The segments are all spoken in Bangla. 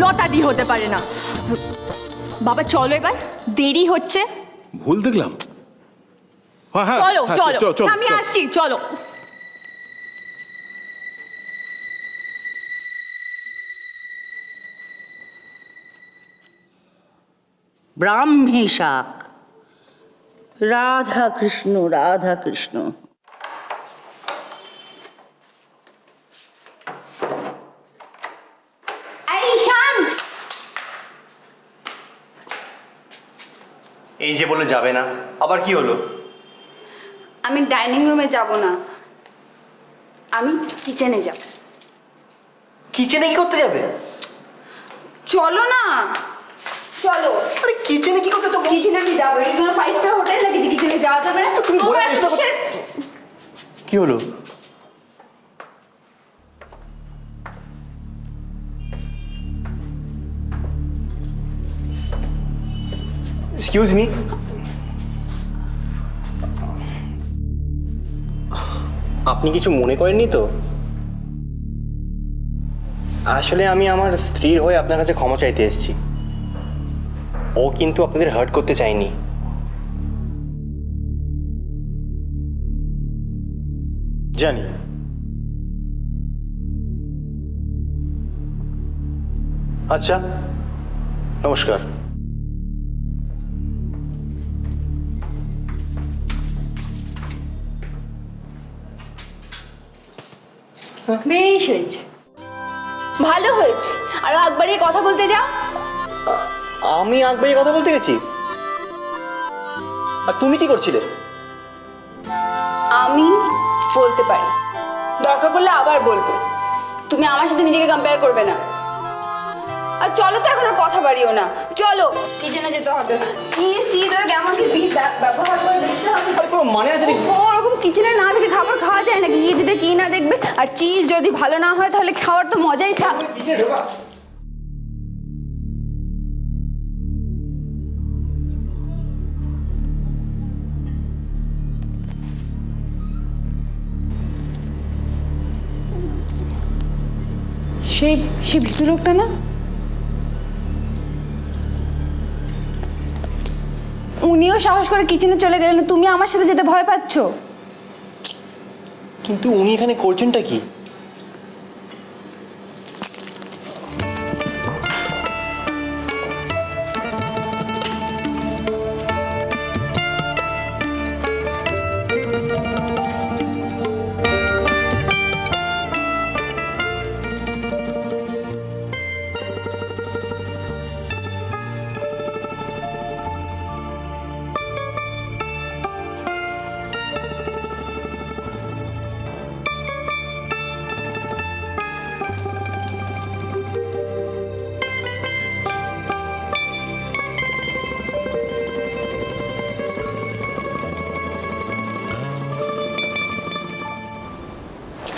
লতাদি হতে পারে না। বাবা চলো এবার, দেরি হচ্ছে। ভুল দেখলাম। হ্যাঁ, চলো হ্যাঁ, চলো, চল, আমি চল। আসছি, চলো। ব্রাহ্মী শাক। রাধা কৃষ্ণ রাধা কৃষ্ণ। এই যে বলে যাবে না, আবার কি হলো? আমি ডাইনিং রুমে যাব না, আমি কিচেনে যাব। কিচেনে কি করতে যাবে? চলো না, চলো। আরে কিচেনে কি করতে? তো কিচেনে আমি যাবো, এটা কোনো 5 স্টার হোটেল নাকি যে কিচেনে যাওয়া যাবে না? তুমি বলে তোমার চেষ্টা করো। কিসের- কি হলো? এক্সকিউজ মি, আপনি কিছু মনে করেননি তো? আসলে আমি আমার স্ত্রীর হয়ে আপনার কাছে ক্ষমা চাইতে এসেছি। ও কিন্তু আপনাদের হার্ট করতে চায়নি। জানি। আচ্ছা, নমস্কার। বেশ হয়েছে, ভালো হয়েছে। আর একবারই কথা বলতে যাও। আমি আকবরী কথা বলতে গেছি? আর তুমি কি করছিলে? আমি বলতে পারি, দরকার পড়লে আবার বলবো। তুমি আমার সাথে নিজেকে কম্পেয়ার করবে না। আর চলো তো, এখন আর কথা বাড়িও না, চলো কিচেনে যেতে হবে। চিজ ওরা কেমন কি ব্যবহার করে দেখতে হবে। আর কোনো মানে আছে নাকি? ওরকম কিচেনে না দেখে খাবার খাওয়া যায় নাকি? ইয়ে দিতে কি না দেখবে। আর চিজ যদি ভালো না হয় তাহলে খাওয়ার তো মজাই থাক। সেই ভীতু লোকটা না, উনিও সাহস করে কিচেনে চলে গেলেন, তুমি আমার সাথে যেতে ভয় পাচ্ছ? কিন্তু উনি এখানে করছেনটা কি?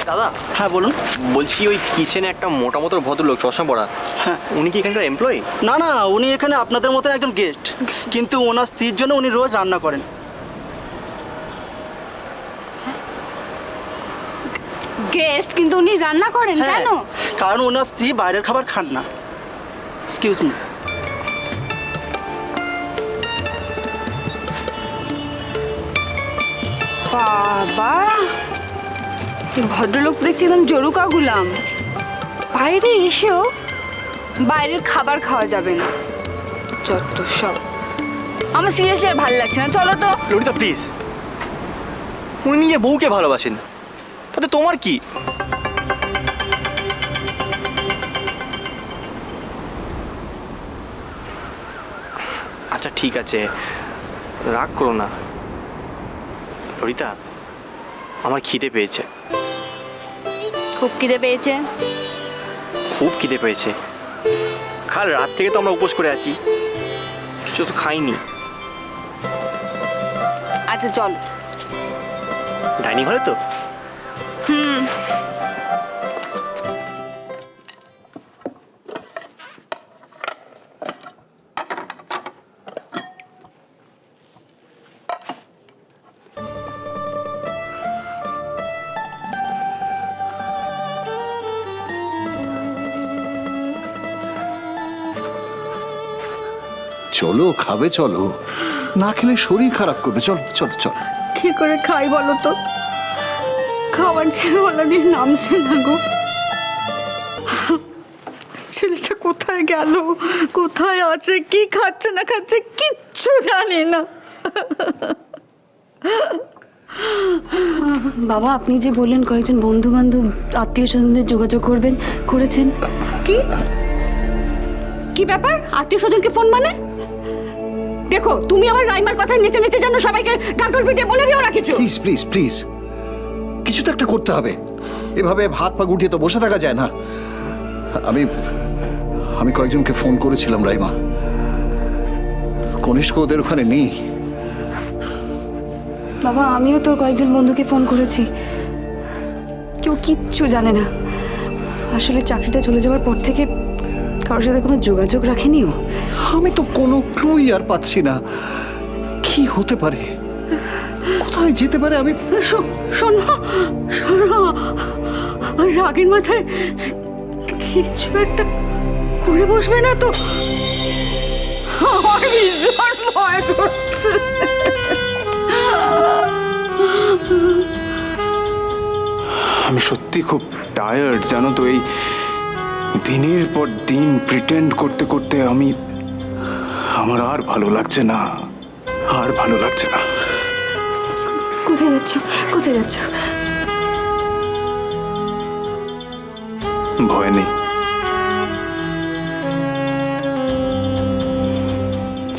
দাদা, হ্যাঁ বলুন। বলছি ওই কিচেনে একটা মোটামতো ভদ্রলোক চশমা পরা, হ্যাঁ। উনি কি এখানকার এমপ্লয়ি? না না, উনি এখানে আপনাদের মতন একজন গেস্ট, কিন্তু ওনার স্ত্রীর জন্য উনি রোজ রান্না করেন। গেস্ট, কিন্তু উনি রান্না করেন হ্যাঁ, কেন? কারণ ওনার স্ত্রী বাইরের খাবার খান না। Excuse me. বাবা, এই ভদ্রলোক দেখছি একদম জরুকা গুলাম। বাইরে এসেও বাইরের খাবার খাওয়া যাবে না, যত সব। আমার সিরিয়াসলি আর ভালো লাগছে না, চলো তো। ললিতা প্লিজ, উনি নিজে বউকে ভালোবাসেন, তাতে তোমার কি? আচ্ছা ঠিক আছে, রাগ করো না। ললিতা, আমার খিদে পেয়েছে, খুব খিদে পেয়েছে? খুব খিদে পেয়েছে। কাল রাত থেকে তো আমরা উপোস করে আছি, কিছু তো খাইনি। আচ্ছা চলো। ডাইনিং হলে তো? চলো খাবে, চলো, না খেলে শরীর খারাপ করবে। চলো চলো চলো। কি করে খাই বলো তো? খাবার ছেলেওয়ালা দিয়ে নামছে না গো। ছেলেটা কোথায় গেল, কোথায় আছে, কি খাচ্ছে না খাচ্ছে কিচ্ছু জানি না। বাবা, আপনি যে বললেন কয়েকজন বন্ধু বান্ধব আত্মীয় স্বজনদের যোগাযোগ করবেন, করেছেন? কি কি ব্যাপার? আত্মীয় স্বজনকে ফোন মানে? দেখো, তুমি আমার রাইমার কথায় নেচে নেচে যেন সবাইকে ঢাকঢোল পিটিয়ে বলে দিও না কিছু। প্লিজ প্লিজ প্লিজ, কিছু তো একটা করতে হবে। এভাবে হাত পা গুটিয়ে তো বসে থাকা যায় না। আমি আমি কয়েকজনকে ফোন করেছিলাম রাইমা, কনিষ্ক ওদের ওখানে নেই। বাবা, আমিও তোর কয়েকজন বন্ধুকে ফোন করেছি, কেউ কিচ্ছু জানে না। আসলে চাকরিটা চলে যাওয়ার পর থেকে কারোর সাথে কোনো যোগাযোগ রাখেনিও। আমি তো কোনো ক্লুই আর পাচ্ছি না, কি হতে পারে, কোথায় যেতে পারে। আমি শোনো শোনো, রাগের মাথায় কিছু একটা করে বসবে না তো? আমার ভীষণ ভয় করছে। আমি সত্যি খুব টায়ার্ড, জানো তো। এই দিনের পর দিন প্রিটেন্ড করতে করতে আমার আর ভালো লাগছে না, আর ভালো লাগছে না। কোথায় যাচ্ছ, কোথায় যাচ্ছ? ভয় নেই,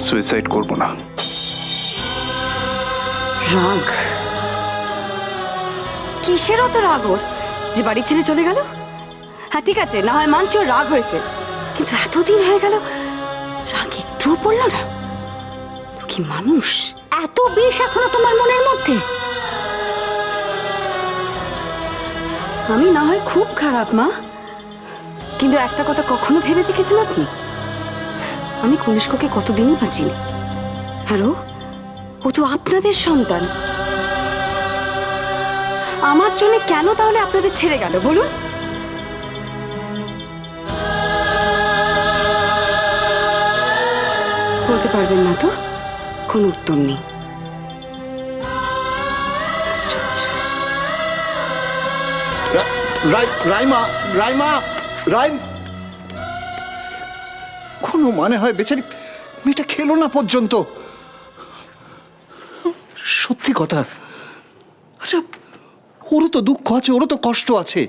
সুইসাইড করবো না। রাগ? কিসের অত রাগ ওর যে বাড়ি ছেড়ে চলে গেল? হ্যাঁ ঠিক আছে, না হয় মানছি ওর রাগ হয়েছে, কিন্তু এতদিন হয়ে গেল রাগ একটুও পড়লো না। ও কি মানুষ? এত বেশ এখনো তোমার মনের মধ্যে? আমি না হয় খুব খারাপ মা, কিন্তু একটা কথা কখনো ভেবে দেখেছেন আপনি? আমি কনিষ্ককে কতদিনই বাঁচিনি, আর ও তো আপনাদের সন্তান। আমার জন্য কেন তাহলে আপনাদের ছেড়ে গেল বলুন? বলতে পারবেন না তো? কোনো উত্তর নেই। আশ্চর্য। রাইমা, রাইমা, রাইম, কোনো মানে হয়? বেচারি মেয়েটা খেলো না পর্যন্ত। সত্যি কথা। আচ্ছা, ওরও তো দুঃখ আছে, ওরও তো কষ্ট আছে।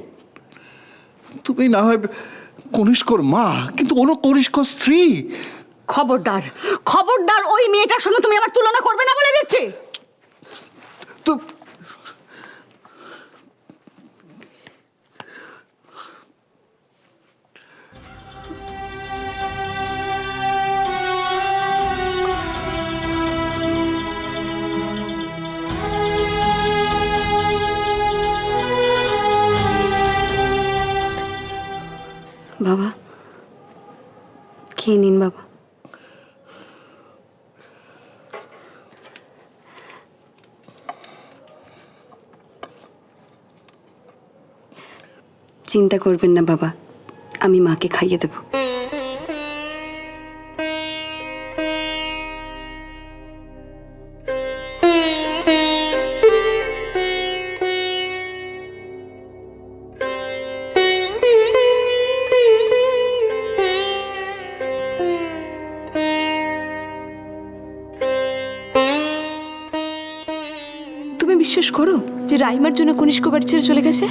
তুমি না হয় কনিষ্কর মা, কিন্তু ওরও কনিষ্কর স্ত্রী। খবরদার খবরদার, ওই মেয়েটার সঙ্গে তুমি আমার তুলনা করবে না বলে দিচ্ছি। তো বাবা, খেয়ে নিন বাবা। চিন্তা করবেন না বাবা, আমি মাকে খাইয়ে দেব। তুমি বিশ্বাস করো যে রাইমার জন্য কনিষ্ক বাড়ি ছেড়ে চলে গেছে?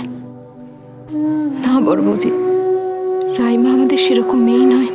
না বড় বৌদি, রাইমা আমাদের সেরকম মেয়ে নয়।